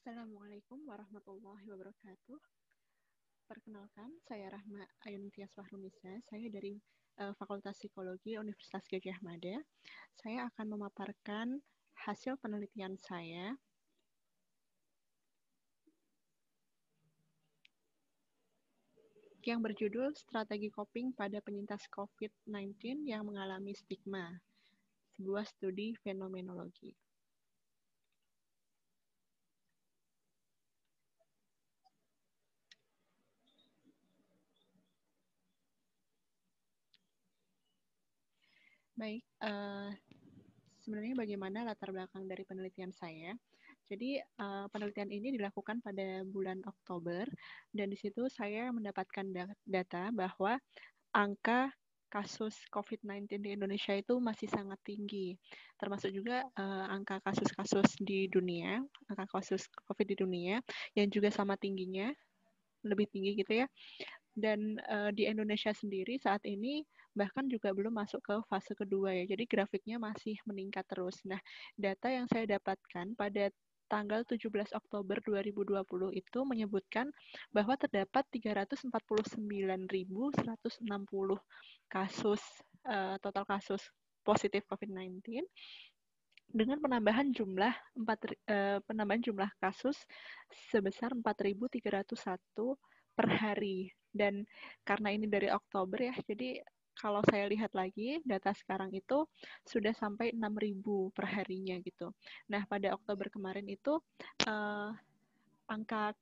Assalamualaikum warahmatullahi wabarakatuh. Perkenalkan, saya Rahma Ayuntias Fahrunisa. Saya dari Fakultas Psikologi Universitas Gadjah Mada. Saya akan memaparkan hasil penelitian saya yang berjudul Strategi Coping pada Penyintas COVID-19 yang mengalami stigma, sebuah studi fenomenologi. Baik, sebenarnya bagaimana latar belakang dari penelitian saya? Jadi penelitian ini dilakukan pada bulan Oktober dan di situ saya mendapatkan data bahwa angka kasus COVID-19 di Indonesia itu masih sangat tinggi, termasuk juga angka kasus-kasus di dunia, angka kasus COVID di dunia yang juga sama tingginya, lebih tinggi gitu ya. Dan di Indonesia sendiri saat ini bahkan juga belum masuk ke fase kedua ya. Jadi grafiknya masih meningkat terus. Nah, data yang saya dapatkan pada tanggal 17 Oktober 2020 itu menyebutkan bahwa terdapat 349.160 kasus total kasus positif COVID-19 dengan penambahan jumlah kasus sebesar 4.301 per hari. Dan karena ini dari Oktober ya, jadi kalau saya lihat lagi data sekarang itu sudah sampai 6.000 per harinya gitu. Nah, pada Oktober kemarin itu angka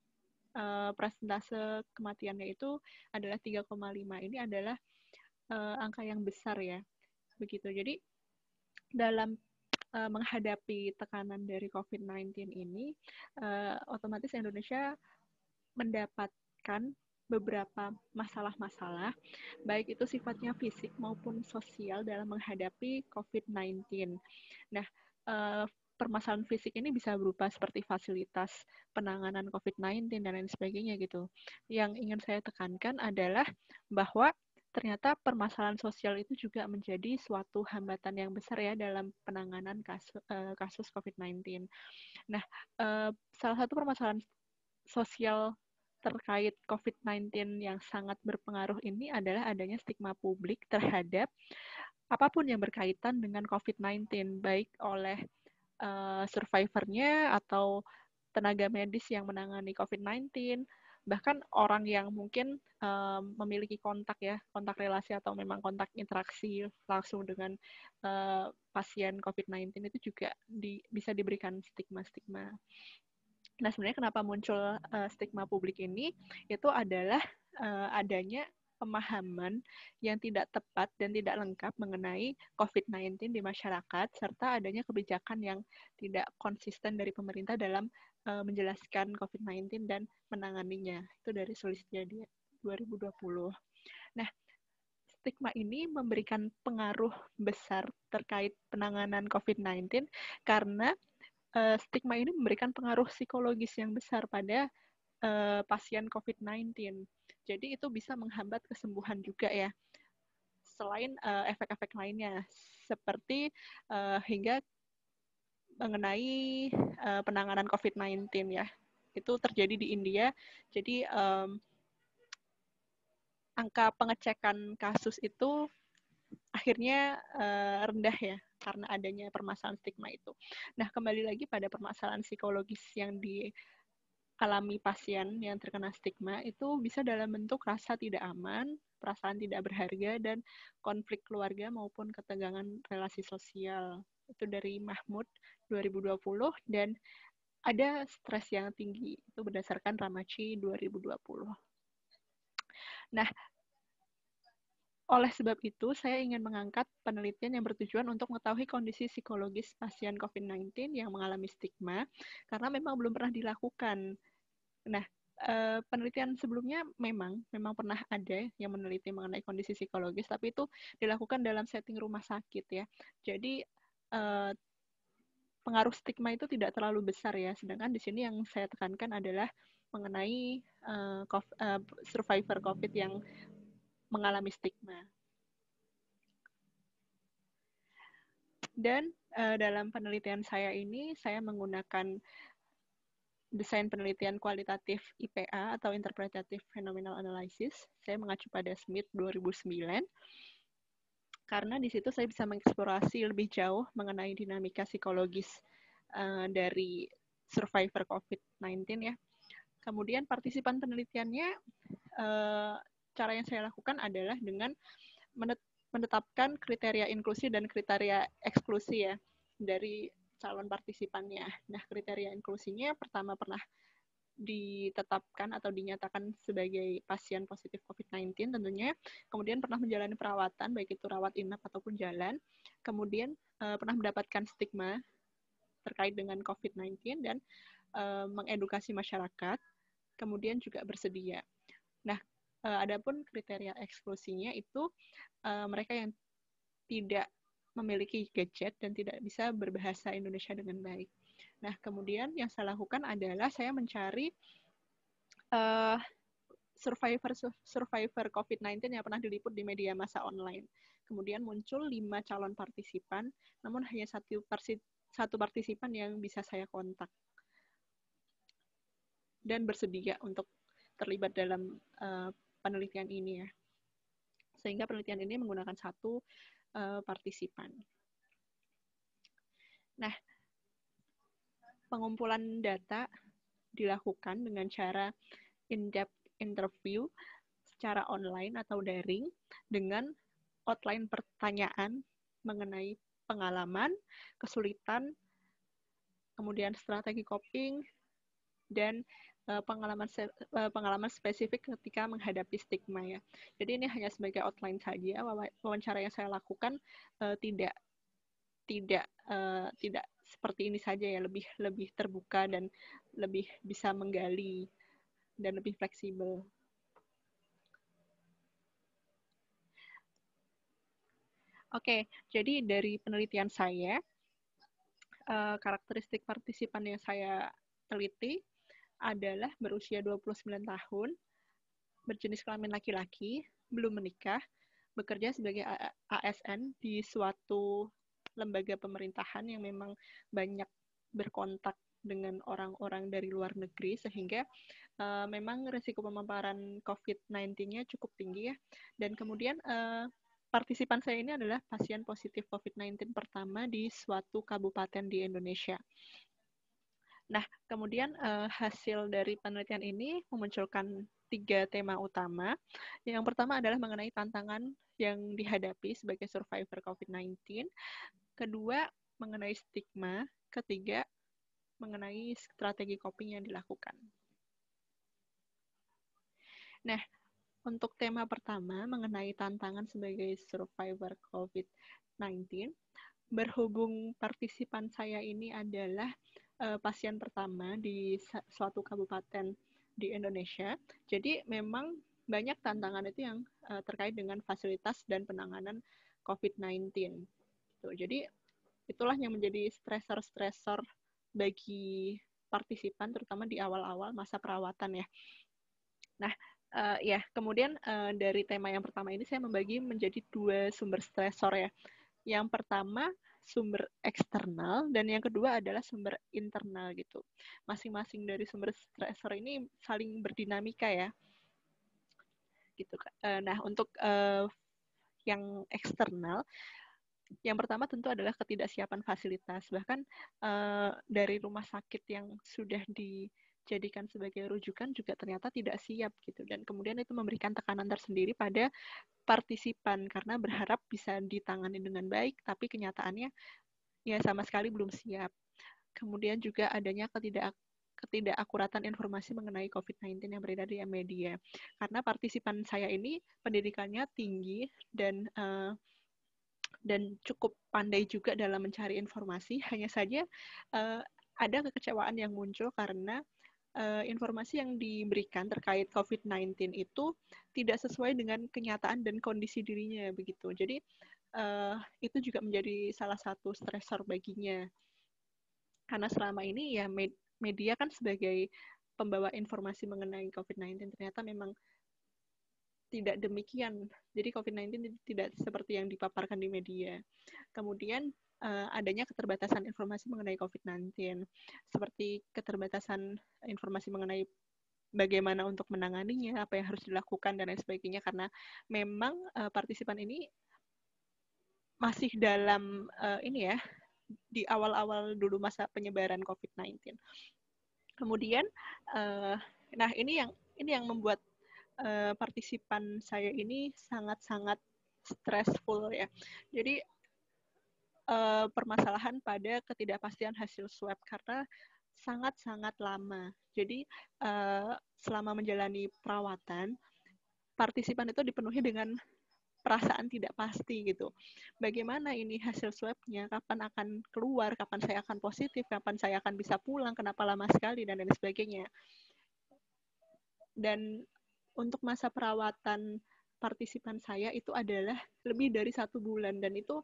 persentase kematiannya itu adalah 3,5. Ini adalah angka yang besar ya. Begitu. Jadi dalam menghadapi tekanan dari COVID-19 ini, otomatis Indonesia mendapatkan beberapa masalah-masalah, baik itu sifatnya fisik maupun sosial dalam menghadapi COVID-19. Nah, permasalahan fisik ini bisa berupa seperti fasilitas penanganan COVID-19 dan lain sebagainya gitu. Yang ingin saya tekankan adalah bahwa ternyata permasalahan sosial itu juga menjadi suatu hambatan yang besar ya dalam penanganan kasus COVID-19. Nah, salah satu permasalahan sosial terkait COVID-19 yang sangat berpengaruh ini adalah adanya stigma publik terhadap apapun yang berkaitan dengan COVID-19, baik oleh survivornya atau tenaga medis yang menangani COVID-19, bahkan orang yang mungkin memiliki kontak ya, kontak relasi atau memang kontak interaksi langsung dengan pasien COVID-19 itu juga bisa diberikan stigma-stigma. Nah, sebenarnya kenapa muncul stigma publik ini? Itu adalah adanya pemahaman yang tidak tepat dan tidak lengkap mengenai COVID-19 di masyarakat, serta adanya kebijakan yang tidak konsisten dari pemerintah dalam menjelaskan COVID-19 dan menanganinya. Itu dari Sulistya 2020. Nah, stigma ini memberikan pengaruh besar terkait penanganan COVID-19 karena stigma ini memberikan pengaruh psikologis yang besar pada pasien COVID-19. Jadi itu bisa menghambat kesembuhan juga ya. Selain efek-efek lainnya, seperti hingga mengenai penanganan COVID-19 ya. Itu terjadi di India. Jadi angka pengecekan kasus itu akhirnya rendah ya karena adanya permasalahan stigma itu. Nah, kembali lagi pada permasalahan psikologis yang dialami pasien yang terkena stigma itu bisa dalam bentuk rasa tidak aman, perasaan tidak berharga, dan konflik keluarga maupun ketegangan relasi sosial. Itu dari Mahmud 2020 dan ada stres yang tinggi. Itu berdasarkan Ramachi 2020. Nah, oleh sebab itu, saya ingin mengangkat penelitian yang bertujuan untuk mengetahui kondisi psikologis pasien COVID-19 yang mengalami stigma, karena memang belum pernah dilakukan. Nah, penelitian sebelumnya memang pernah ada yang meneliti mengenai kondisi psikologis, tapi itu dilakukan dalam setting rumah sakit ya. Jadi, pengaruh stigma itu tidak terlalu besar ya, sedangkan di sini yang saya tekankan adalah mengenai survivor COVID yang mengalami stigma. Dan dalam penelitian saya ini, saya menggunakan desain penelitian kualitatif IPA atau Interpretative Phenomenal Analysis. Saya mengacu pada Smith 2009. Karena di situ saya bisa mengeksplorasi lebih jauh mengenai dinamika psikologis dari survivor COVID-19 ya. Kemudian partisipan penelitiannya, cara yang saya lakukan adalah dengan menetapkan kriteria inklusi dan kriteria eksklusi ya dari calon partisipannya. Nah, kriteria inklusinya pertama pernah ditetapkan atau dinyatakan sebagai pasien positif COVID-19 tentunya, kemudian pernah menjalani perawatan, baik itu rawat inap ataupun jalan, kemudian pernah mendapatkan stigma terkait dengan COVID-19 dan mengedukasi masyarakat, kemudian juga bersedia. Nah, adapun kriteria eksklusinya itu mereka yang tidak memiliki gadget dan tidak bisa berbahasa Indonesia dengan baik. Nah, kemudian yang saya lakukan adalah saya mencari survivor COVID-19 yang pernah diliput di media massa online. Kemudian muncul 5 calon partisipan, namun hanya satu partisipan yang bisa saya kontak dan bersedia untuk terlibat dalam penelitian ini ya. Sehingga penelitian ini menggunakan satu partisipan. Nah, pengumpulan data dilakukan dengan cara in-depth interview secara online atau daring dengan outline pertanyaan mengenai pengalaman, kesulitan, kemudian strategi coping, dan pengalaman spesifik ketika menghadapi stigma ya. Jadi ini hanya sebagai outline saja. Wawancara yang saya lakukan tidak seperti ini saja ya, lebih terbuka dan lebih bisa menggali dan lebih fleksibel. Oke, jadi dari penelitian saya, karakteristik partisipan yang saya teliti adalah berusia 29 tahun, berjenis kelamin laki-laki, belum menikah, bekerja sebagai ASN di suatu lembaga pemerintahan yang memang banyak berkontak dengan orang-orang dari luar negeri, sehingga memang risiko pemaparan COVID-19-nya cukup tinggi ya. Dan kemudian partisipan saya ini adalah pasien positif COVID-19 pertama di suatu kabupaten di Indonesia. Nah, kemudian hasil dari penelitian ini memunculkan 3 tema utama. Yang pertama adalah mengenai tantangan yang dihadapi sebagai survivor COVID-19. Kedua, mengenai stigma. Ketiga, mengenai strategi coping yang dilakukan. Nah, untuk tema pertama mengenai tantangan sebagai survivor COVID-19, berhubung partisipan saya ini adalah pasien pertama di suatu kabupaten di Indonesia, jadi memang banyak tantangan itu yang terkait dengan fasilitas dan penanganan COVID-19. Gitu. Jadi itulah yang menjadi stresor-stresor bagi partisipan, terutama di awal-awal masa perawatan ya. Nah, ya kemudian dari tema yang pertama ini saya membagi menjadi 2 sumber stresor ya. Yang pertama sumber eksternal dan yang kedua adalah sumber internal gitu. Masing-masing dari sumber stresor ini saling berdinamika ya. Gitu. Nah, untuk yang eksternal, yang pertama tentu adalah ketidaksiapan fasilitas. Bahkan dari rumah sakit yang sudah dijadikan sebagai rujukan juga ternyata tidak siap gitu. Dan kemudian itu memberikan tekanan tersendiri pada partisipan karena berharap bisa ditangani dengan baik, tapi kenyataannya ya sama sekali belum siap. Kemudian juga adanya ketidakakuratan informasi mengenai COVID-19 yang beredar di media. Karena partisipan saya ini pendidikannya tinggi dan cukup pandai juga dalam mencari informasi. Hanya saja ada kekecewaan yang muncul karena informasi yang diberikan terkait COVID-19 itu tidak sesuai dengan kenyataan dan kondisi dirinya begitu. Jadi itu juga menjadi salah satu stresor baginya. Karena selama ini ya media kan sebagai pembawa informasi mengenai COVID-19 ternyata memang tidak demikian. Jadi COVID-19 tidak seperti yang dipaparkan di media. Kemudian adanya keterbatasan informasi mengenai COVID-19, seperti keterbatasan informasi mengenai bagaimana untuk menanganinya, apa yang harus dilakukan, dan lain sebagainya, karena memang partisipan ini masih dalam ini ya, di awal-awal dulu masa penyebaran COVID-19. Kemudian, nah ini yang membuat partisipan saya ini sangat-sangat stressful ya. Jadi permasalahan pada ketidakpastian hasil swab karena sangat-sangat lama. Jadi selama menjalani perawatan, partisipan itu dipenuhi dengan perasaan tidak pasti gitu. Bagaimana ini hasil swabnya, kapan akan keluar, kapan saya akan positif, kapan saya akan bisa pulang, kenapa lama sekali, dan lain sebagainya. Dan untuk masa perawatan partisipan saya itu adalah lebih dari 1 bulan, dan itu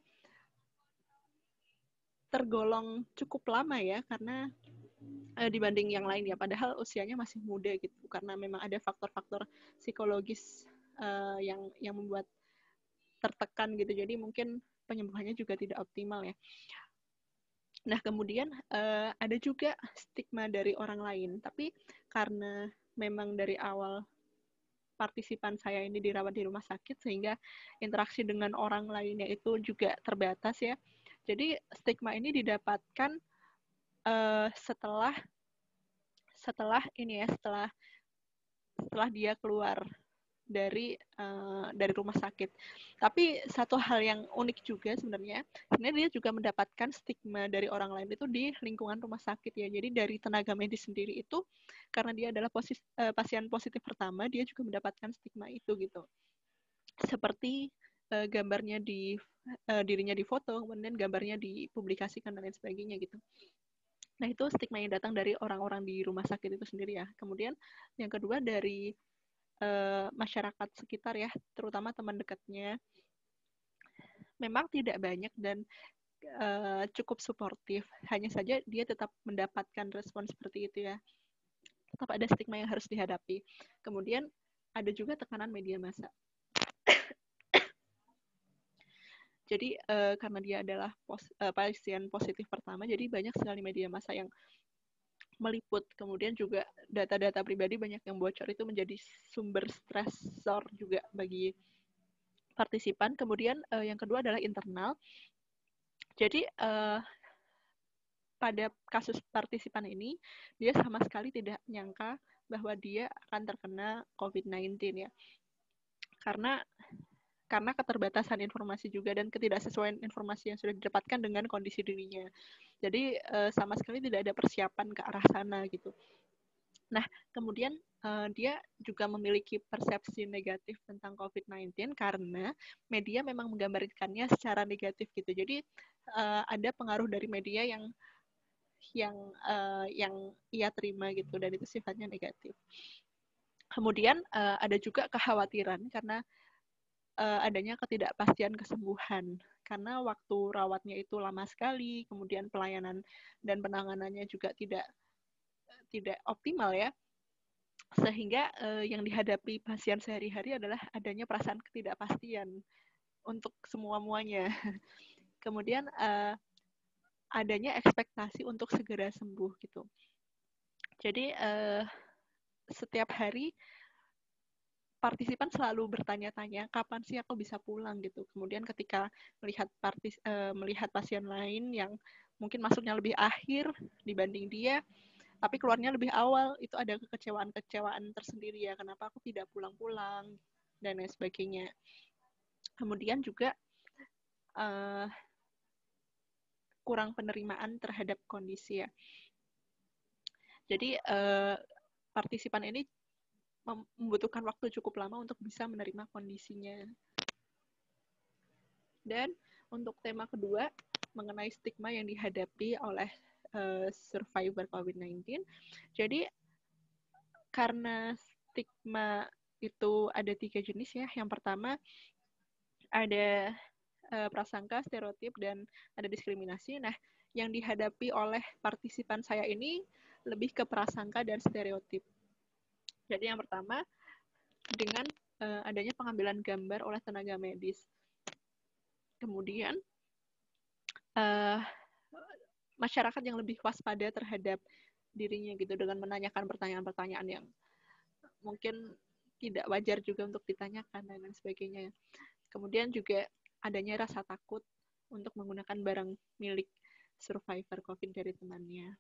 tergolong cukup lama ya, karena dibanding yang lain ya, padahal usianya masih muda gitu, karena memang ada faktor-faktor psikologis yang membuat tertekan gitu, jadi mungkin penyembuhannya juga tidak optimal ya. Nah kemudian ada juga stigma dari orang lain, tapi karena memang dari awal partisipan saya ini dirawat di rumah sakit, sehingga interaksi dengan orang lainnya itu juga terbatas ya. Jadi stigma ini didapatkan setelah dia keluar dari rumah sakit. Tapi satu hal yang unik juga sebenarnya dia juga mendapatkan stigma dari orang lain itu di lingkungan rumah sakit ya. Jadi dari tenaga medis sendiri itu, karena dia adalah pasien positif pertama, dia juga mendapatkan stigma itu gitu. Seperti gambarnya dirinya difoto, kemudian gambarnya dipublikasikan dan lain sebagainya gitu. Nah, itu stigma yang datang dari orang-orang di rumah sakit itu sendiri ya. Kemudian yang kedua dari masyarakat sekitar ya, terutama teman dekatnya, memang tidak banyak dan cukup suportif. Hanya saja dia tetap mendapatkan respon seperti itu ya. Tetap ada stigma yang harus dihadapi. Kemudian ada juga tekanan media massa. Jadi karena dia adalah pasien positif pertama, jadi banyak sekali media massa yang meliput. Kemudian juga data-data pribadi banyak yang bocor, itu menjadi sumber stresor juga bagi partisipan. Kemudian yang kedua adalah internal. Jadi pada kasus partisipan ini, dia sama sekali tidak menyangka bahwa dia akan terkena COVID-19 ya. Karena keterbatasan informasi juga dan ketidaksesuaian informasi yang sudah didapatkan dengan kondisi dirinya. Jadi sama sekali tidak ada persiapan ke arah sana gitu. Nah, kemudian dia juga memiliki persepsi negatif tentang COVID-19 karena media memang menggambarkannya secara negatif gitu. Jadi ada pengaruh dari media yang ia terima gitu, dan itu sifatnya negatif. Kemudian ada juga kekhawatiran karena adanya ketidakpastian kesembuhan, karena waktu rawatnya itu lama sekali, kemudian pelayanan dan penanganannya juga tidak optimal ya, sehingga yang dihadapi pasien sehari-hari adalah adanya perasaan ketidakpastian untuk semua-muanya. Kemudian adanya ekspektasi untuk segera sembuh gitu. Jadi setiap hari partisipan selalu bertanya-tanya kapan sih aku bisa pulang gitu. Kemudian ketika melihat pasien lain yang mungkin masuknya lebih akhir dibanding dia, tapi keluarnya lebih awal, itu ada kekecewaan tersendiri ya, kenapa aku tidak pulang-pulang dan lain sebagainya. Kemudian juga kurang penerimaan terhadap kondisi ya. Jadi partisipan ini membutuhkan waktu cukup lama untuk bisa menerima kondisinya. Dan untuk tema kedua, mengenai stigma yang dihadapi oleh survivor COVID-19. Jadi karena stigma itu ada 3 jenis ya. Yang pertama ada prasangka, stereotip, dan ada diskriminasi. Nah, yang dihadapi oleh partisipan saya ini lebih ke prasangka dan stereotip. Jadi yang pertama, dengan adanya pengambilan gambar oleh tenaga medis. Kemudian masyarakat yang lebih waspada terhadap dirinya gitu, dengan menanyakan pertanyaan-pertanyaan yang mungkin tidak wajar juga untuk ditanyakan dan lain sebagainya. Kemudian juga adanya rasa takut untuk menggunakan barang milik survivor COVID dari temannya.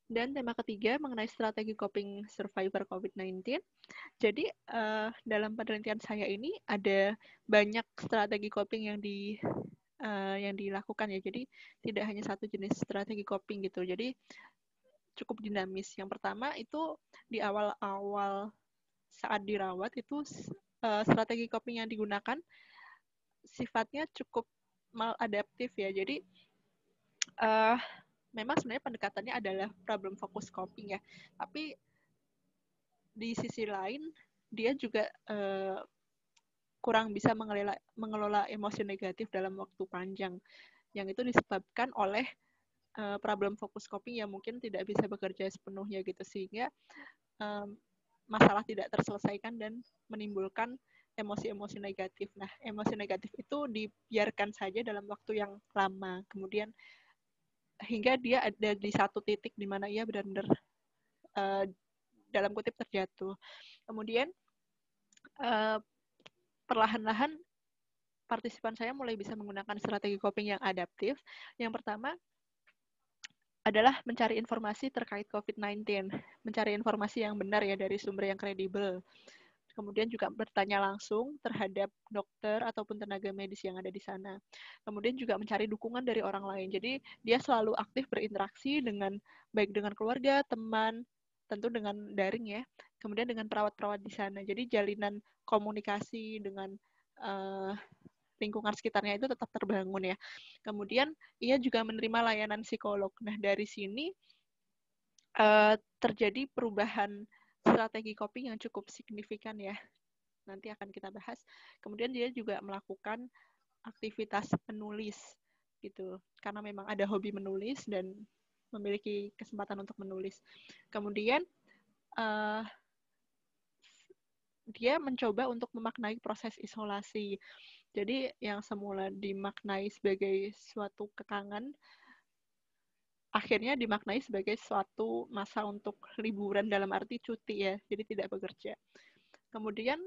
Dan tema ketiga mengenai strategi coping survivor COVID-19. Jadi dalam penelitian saya ini ada banyak strategi coping yang dilakukan ya. Jadi tidak hanya satu jenis strategi coping gitu. Jadi cukup dinamis. Yang pertama itu di awal-awal saat dirawat itu strategi coping yang digunakan sifatnya cukup maladaptif ya. Jadi memang sebenarnya pendekatannya adalah problem focus coping ya. Tapi di sisi lain dia juga kurang bisa mengelola emosi negatif dalam waktu panjang, yang itu disebabkan oleh problem fokus coping yang mungkin tidak bisa bekerja sepenuhnya gitu, sehingga masalah tidak terselesaikan dan menimbulkan emosi-emosi negatif. Nah, emosi negatif itu dibiarkan saja dalam waktu yang lama, kemudian hingga dia ada di satu titik di mana ia benar-benar dalam kutip terjatuh. Kemudian perlahan-lahan partisipan saya mulai bisa menggunakan strategi coping yang adaptif. Yang pertama adalah mencari informasi terkait COVID-19, mencari informasi yang benar ya dari sumber yang kredibel. Kemudian juga bertanya langsung terhadap dokter ataupun tenaga medis yang ada di sana. Kemudian juga mencari dukungan dari orang lain. Jadi dia selalu aktif berinteraksi dengan baik dengan keluarga, teman, tentu dengan daring ya. Kemudian dengan perawat-perawat di sana. Jadi jalinan komunikasi dengan lingkungan sekitarnya itu tetap terbangun ya. Kemudian ia juga menerima layanan psikolog. Nah dari sini terjadi perubahan strategi coping yang cukup signifikan ya. Nanti akan kita bahas. Kemudian dia juga melakukan aktivitas menulis gitu. Karena memang ada hobi menulis dan memiliki kesempatan untuk menulis. Kemudian dia mencoba untuk memaknai proses isolasi. Jadi yang semula dimaknai sebagai suatu kekangan, akhirnya dimaknai sebagai suatu masa untuk liburan dalam arti cuti ya, jadi tidak bekerja. Kemudian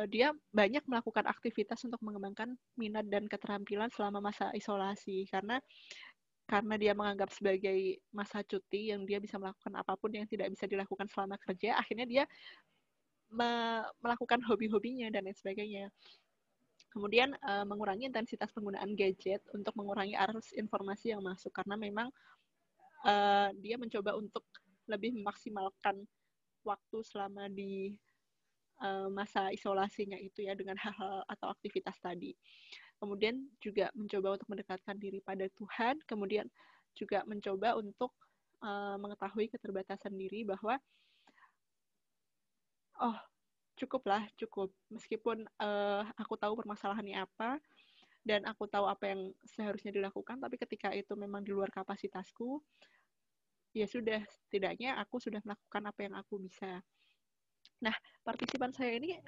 dia banyak melakukan aktivitas untuk mengembangkan minat dan keterampilan selama masa isolasi, karena dia menganggap sebagai masa cuti yang dia bisa melakukan apapun yang tidak bisa dilakukan selama kerja, akhirnya dia melakukan hobi-hobinya dan lain sebagainya. Kemudian mengurangi intensitas penggunaan gadget untuk mengurangi arus informasi yang masuk, karena memang dia mencoba untuk lebih memaksimalkan waktu selama di masa isolasinya itu ya dengan hal-hal atau aktivitas tadi. Kemudian juga mencoba untuk mendekatkan diri pada Tuhan, kemudian juga mencoba untuk mengetahui keterbatasan diri bahwa cukup meskipun aku tahu permasalahannya apa dan aku tahu apa yang seharusnya dilakukan, tapi ketika itu memang di luar kapasitasku, ya sudah, setidaknya aku sudah melakukan apa yang aku bisa. Nah, partisipan saya ini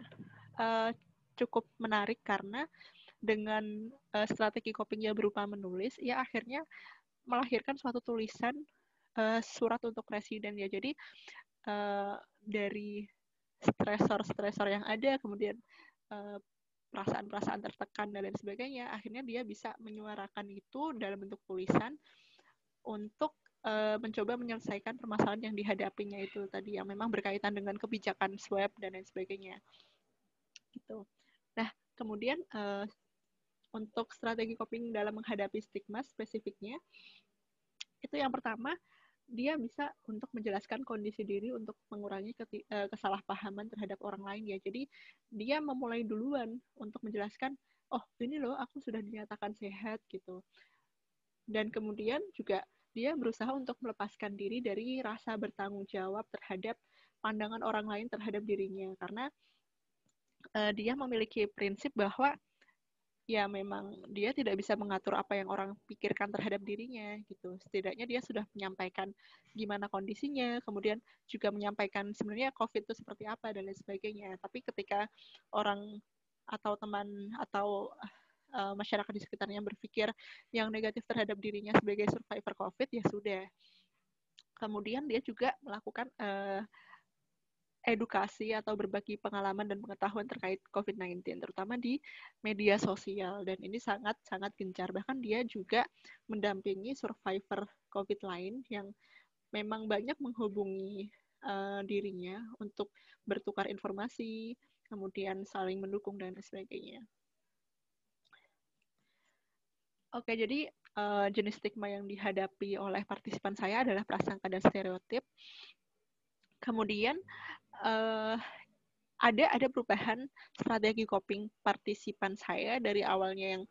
cukup menarik karena dengan strategi copingnya berupa menulis, ia akhirnya melahirkan suatu tulisan surat untuk presiden ya. Jadi dari stresor-stresor yang ada, kemudian perasaan-perasaan tertekan dan lain sebagainya, akhirnya dia bisa menyuarakan itu dalam bentuk tulisan untuk mencoba menyelesaikan permasalahan yang dihadapinya itu tadi, yang memang berkaitan dengan kebijakan swab dan lain sebagainya. Gitu. Nah, kemudian untuk strategi coping dalam menghadapi stigma spesifiknya, itu yang pertama, dia bisa untuk menjelaskan kondisi diri untuk mengurangi kesalahpahaman terhadap orang lain ya. Jadi dia memulai duluan untuk menjelaskan, oh ini loh aku sudah dinyatakan sehat gitu. Dan kemudian juga dia berusaha untuk melepaskan diri dari rasa bertanggung jawab terhadap pandangan orang lain terhadap dirinya. Karena dia memiliki prinsip bahwa ya memang dia tidak bisa mengatur apa yang orang pikirkan terhadap dirinya gitu. Setidaknya dia sudah menyampaikan gimana kondisinya, kemudian juga menyampaikan sebenarnya COVID itu seperti apa dan lain sebagainya. Tapi ketika orang atau teman atau masyarakat di sekitarnya berpikir yang negatif terhadap dirinya sebagai survivor COVID, ya sudah. Kemudian dia juga melakukan edukasi atau berbagi pengalaman dan pengetahuan terkait COVID-19, terutama di media sosial. Dan ini sangat-sangat gencar. Bahkan dia juga mendampingi survivor COVID lain yang memang banyak menghubungi dirinya untuk bertukar informasi, kemudian saling mendukung, dan sebagainya. Oke, jadi jenis stigma yang dihadapi oleh partisipan saya adalah prasangka dan stereotip. Kemudian ada perubahan strategi coping partisipan saya dari awalnya yang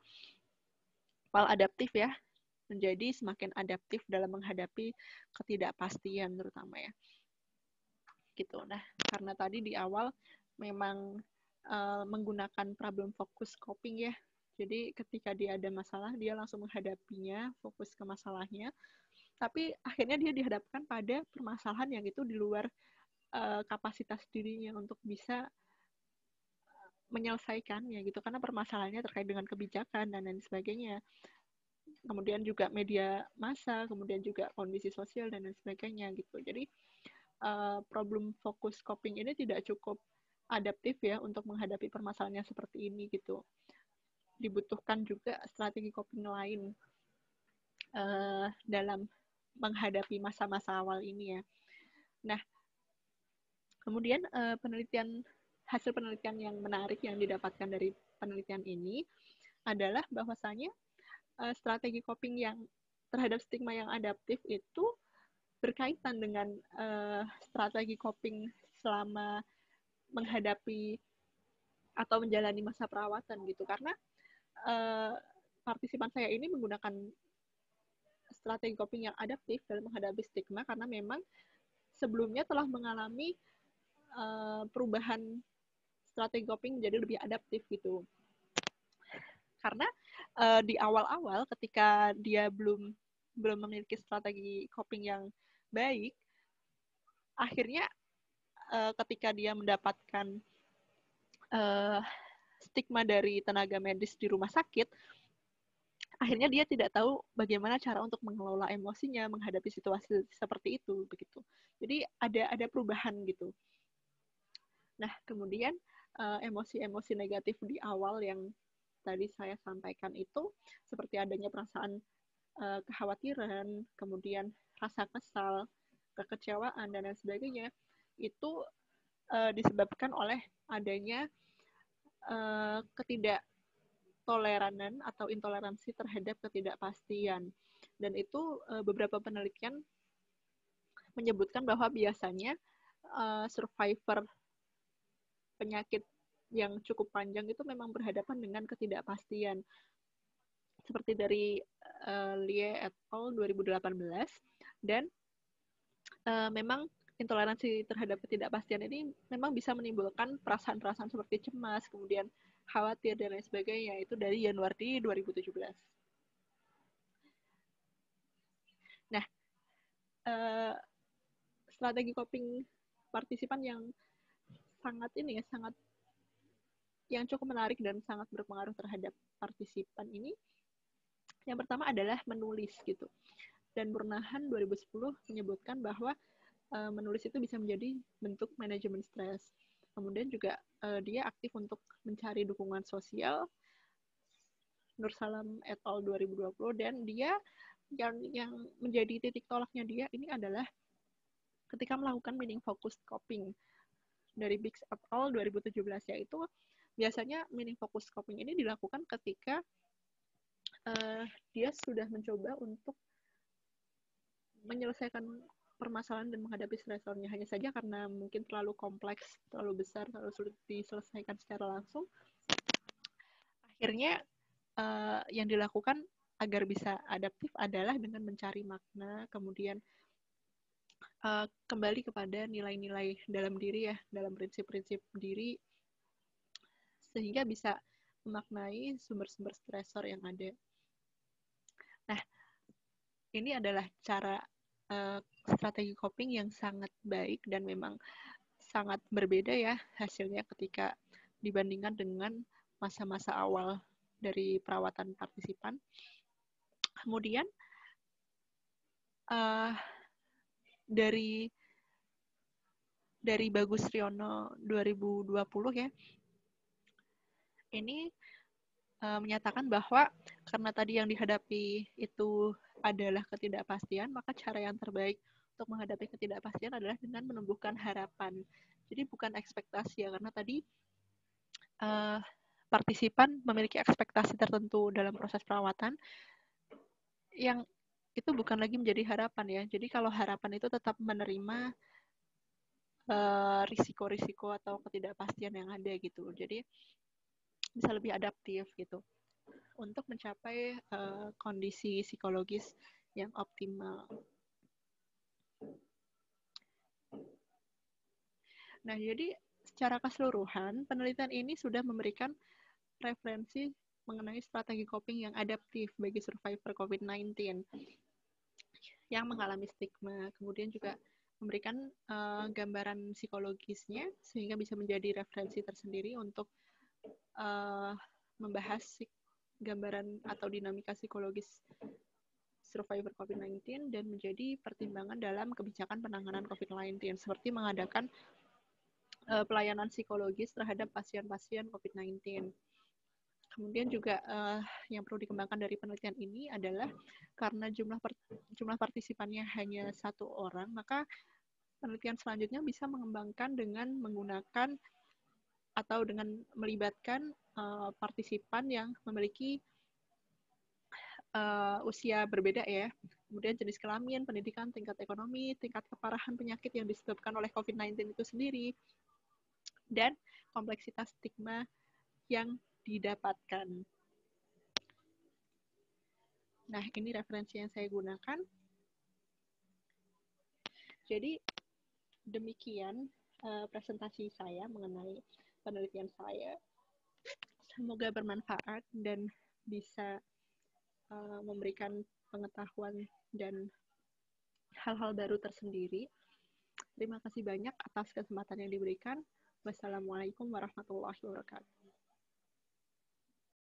maladaptif ya, menjadi semakin adaptif dalam menghadapi ketidakpastian terutama ya. Gitu. Nah, karena tadi di awal memang menggunakan problem focus coping ya. Jadi ketika dia ada masalah, dia langsung menghadapinya, fokus ke masalahnya. Tapi akhirnya dia dihadapkan pada permasalahan yang itu di luar kapasitas dirinya untuk bisa menyelesaikannya gitu, karena permasalahannya terkait dengan kebijakan dan lain sebagainya. Kemudian juga media massa, kemudian juga kondisi sosial dan lain sebagainya gitu. Jadi problem focus coping ini tidak cukup adaptif ya untuk menghadapi permasalahannya seperti ini gitu. Dibutuhkan juga strategi coping lain dalam menghadapi masa-masa awal ini ya. Nah, kemudian hasil penelitian yang menarik yang didapatkan dari penelitian ini adalah bahwasanya strategi coping yang terhadap stigma yang adaptif itu berkaitan dengan strategi coping selama menghadapi atau menjalani masa perawatan gitu, karena partisipan saya ini menggunakan strategi coping yang adaptif dalam menghadapi stigma karena memang sebelumnya telah mengalami perubahan strategi coping menjadi lebih adaptif gitu. Karena di awal-awal ketika dia belum memiliki strategi coping yang baik, akhirnya ketika dia mendapatkan stigma dari tenaga medis di rumah sakit, akhirnya dia tidak tahu bagaimana cara untuk mengelola emosinya menghadapi situasi seperti itu begitu. Jadi ada perubahan gitu. Nah, kemudian emosi-emosi negatif di awal yang tadi saya sampaikan itu seperti adanya perasaan kekhawatiran, kemudian rasa kesal, kekecewaan dan lain sebagainya, itu disebabkan oleh adanya ketidaktoleranan atau intoleransi terhadap ketidakpastian. Dan itu beberapa penelitian menyebutkan bahwa biasanya survivor penyakit yang cukup panjang itu memang berhadapan dengan ketidakpastian. Seperti dari Lie et al. 2018, dan memang intoleransi terhadap ketidakpastian ini memang bisa menimbulkan perasaan-perasaan seperti cemas, kemudian khawatir, dan lain sebagainya. Itu dari Januari 2017. Nah, strategi coping partisipan yang yang cukup menarik dan sangat berpengaruh terhadap partisipan ini, yang pertama adalah menulis gitu. Dan Burnahan 2010 menyebutkan bahwa menulis itu bisa menjadi bentuk manajemen stres. Kemudian juga dia aktif untuk mencari dukungan sosial, Nursalam et al. 2020, dan dia yang menjadi titik tolaknya dia ini adalah ketika melakukan meaning focused coping dari Biggs et al. 2017, yaitu biasanya meaning focused coping ini dilakukan ketika dia sudah mencoba untuk menyelesaikan permasalahan dan menghadapi stresornya, hanya saja karena mungkin terlalu kompleks, terlalu besar, terlalu sulit diselesaikan secara langsung, akhirnya yang dilakukan agar bisa adaptif adalah dengan mencari makna, kemudian kembali kepada nilai-nilai dalam diri ya, dalam prinsip-prinsip diri, sehingga bisa memaknai sumber-sumber stresor yang ada. Nah, ini adalah cara strategi coping yang sangat baik dan memang sangat berbeda ya hasilnya ketika dibandingkan dengan masa-masa awal dari perawatan partisipan. Kemudian dari Bagus Riono 2020 ya, ini menyatakan bahwa karena tadi yang dihadapi itu adalah ketidakpastian, maka cara yang terbaik untuk menghadapi ketidakpastian adalah dengan menumbuhkan harapan. Jadi bukan ekspektasi ya, karena tadi partisipan memiliki ekspektasi tertentu dalam proses perawatan yang itu bukan lagi menjadi harapan ya. Jadi kalau harapan itu tetap menerima risiko-risiko atau ketidakpastian yang ada gitu. Jadi bisa lebih adaptif gitu untuk mencapai kondisi psikologis yang optimal. Nah, jadi secara keseluruhan penelitian ini sudah memberikan referensi mengenai strategi coping yang adaptif bagi survivor COVID-19 yang mengalami stigma, kemudian juga memberikan gambaran psikologisnya sehingga bisa menjadi referensi tersendiri untuk membahas gambaran atau dinamika psikologis survivor COVID-19 dan menjadi pertimbangan dalam kebijakan penanganan COVID-19 seperti mengadakan pelayanan psikologis terhadap pasien-pasien COVID-19. Kemudian juga yang perlu dikembangkan dari penelitian ini adalah karena jumlah partisipannya hanya 1 orang, maka penelitian selanjutnya bisa mengembangkan dengan menggunakan atau dengan melibatkan partisipan yang memiliki usia berbeda ya. Kemudian jenis kelamin, pendidikan, tingkat ekonomi, tingkat keparahan penyakit yang disebabkan oleh COVID-19 itu sendiri, dan kompleksitas stigma yang didapatkan. Nah, ini referensi yang saya gunakan. Jadi, demikian presentasi saya mengenai penelitian saya. Semoga bermanfaat dan bisa memberikan pengetahuan dan hal-hal baru tersendiri. Terima kasih banyak atas kesempatan yang diberikan. Wassalamualaikum warahmatullahi wabarakatuh.